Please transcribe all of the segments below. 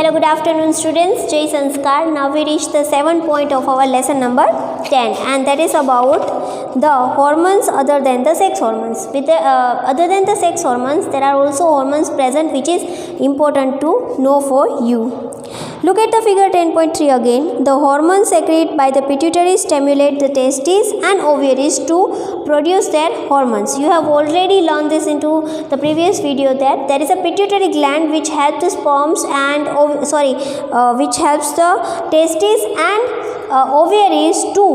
Hello, good afternoon students. Jai Sanskar. Now we reach the 7th point of our lesson number 10, and that is about the hormones other than the sex hormones. Other than the sex hormones, there are also hormones present which is important to know for you. Look at the figure 10.3 again. The hormones secreted by the pituitary stimulate the testes and ovaries to produce their hormones. You have already learned this into the previous video that there is a pituitary gland which helps the sperms and which helps the testes and ovaries to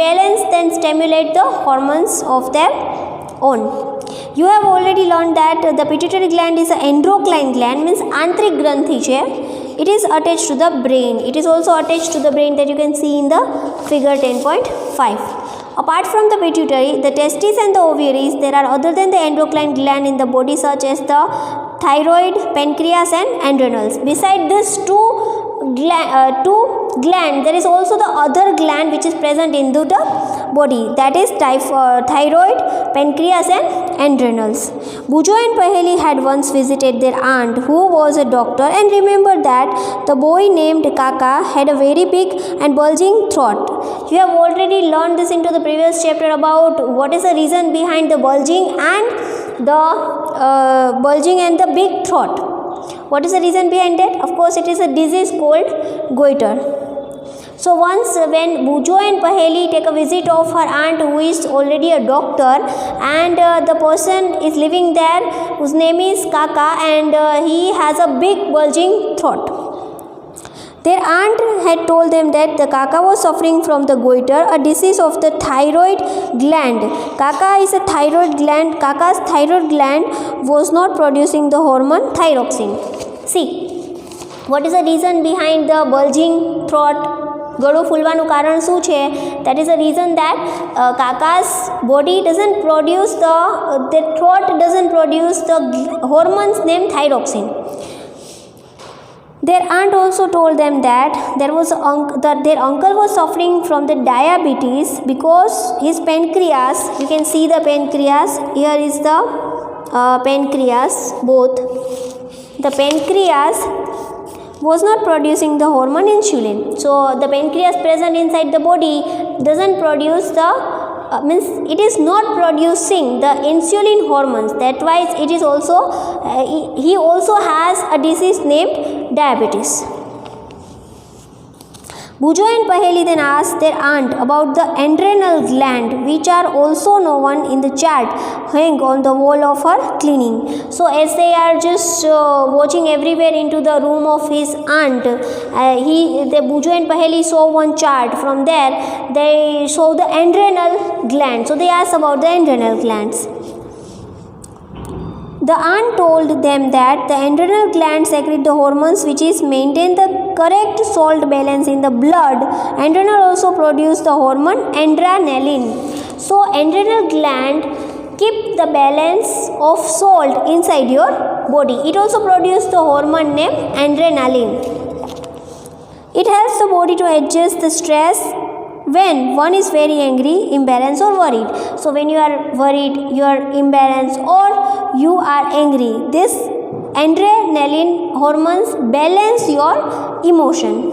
balance and stimulate the hormones of their own. You have already learned that the pituitary gland is an endocrine gland, means आंतरिक ग्रंथि है. It is attached to the brain. It is also attached to the brain that you can see in the figure 10.5. Apart from the pituitary, the testes and the ovaries, there are other than the endocrine gland in the body such as the thyroid, pancreas and adrenals. Beside these two gland, there is also the other gland which is present in the body, that is thyroid, pancreas and adrenals. Bujo and Paheli had once visited their aunt who was a doctor and remembered that the boy named Kaka had a very big and bulging throat. You have already learned this into the previous chapter about what is the reason behind the bulging and the big throat. What is the reason behind that? Of course, it is a disease called goiter. So once when Bujo and Paheli take a visit of her aunt who is already a doctor, and the person is living there whose name is Kaka, and he has a big bulging throat. Their aunt had told them that the Kaka was suffering from the goiter, a disease of the thyroid gland. Kaka is a thyroid gland. Kaka's thyroid gland was not producing the hormone thyroxine. See, what is the reason behind the bulging throat? ગળું ફૂલવાનું કારણ શું છે? That is the reason that Kaka's body doesn't produce the throat doesn't produce the hormones named thyroxine. Their aunt also told them that their uncle was suffering from the diabetes because his pancreas, you can see the pancreas, here is the pancreas, both. The pancreas was not producing the hormone insulin. So the pancreas present inside the body doesn't produce means it is not producing the insulin hormones. That's why it is also he also has a disease named diabetes. Bujo and Paheli then asked their aunt about the adrenal gland, which are also known in the chart hang on the wall of her cleaning. So as they are just watching everywhere into the room of his aunt, Bujo and Paheli saw one chart. From there they saw the adrenal gland. So they asked about the adrenal glands. The aunt told them that the adrenal gland secrete the hormones which is maintain the correct salt balance in the blood. Adrenal also produce the hormone adrenaline. So adrenal gland keep the balance of salt inside your body. It also produce the hormone named adrenaline. It helps the body to adjust the stress when one is very angry, imbalanced or worried. So when you are worried, you are imbalanced or you are angry, this adrenaline hormones balance your emotion.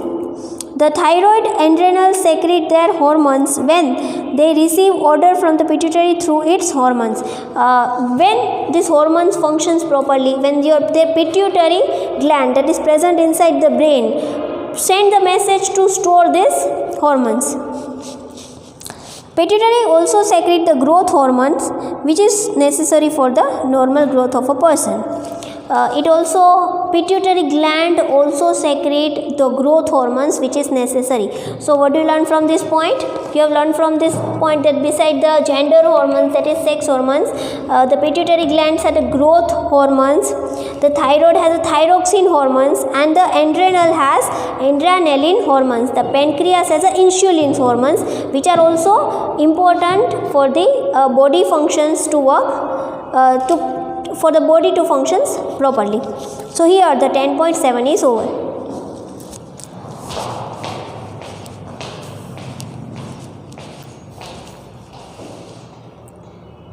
The thyroid adrenal secrete their hormones when they receive order from the pituitary through its hormones. When these hormones functions properly, when their pituitary gland that is present inside the brain send the message to store these hormones. Pituitary also secrete the growth hormones which is necessary for the normal growth of a person. Pituitary gland also secrete the growth hormones which is necessary. So what do you learn from this point? You have learned from this point that beside the gender hormones, that is sex hormones, the pituitary glands have the growth hormones, the thyroid has the thyroxine hormones, and the adrenal has adrenaline hormones. The pancreas has the insulin hormones which are also important for the body functions to work, for the body to functions properly. So here the 10.7 is over.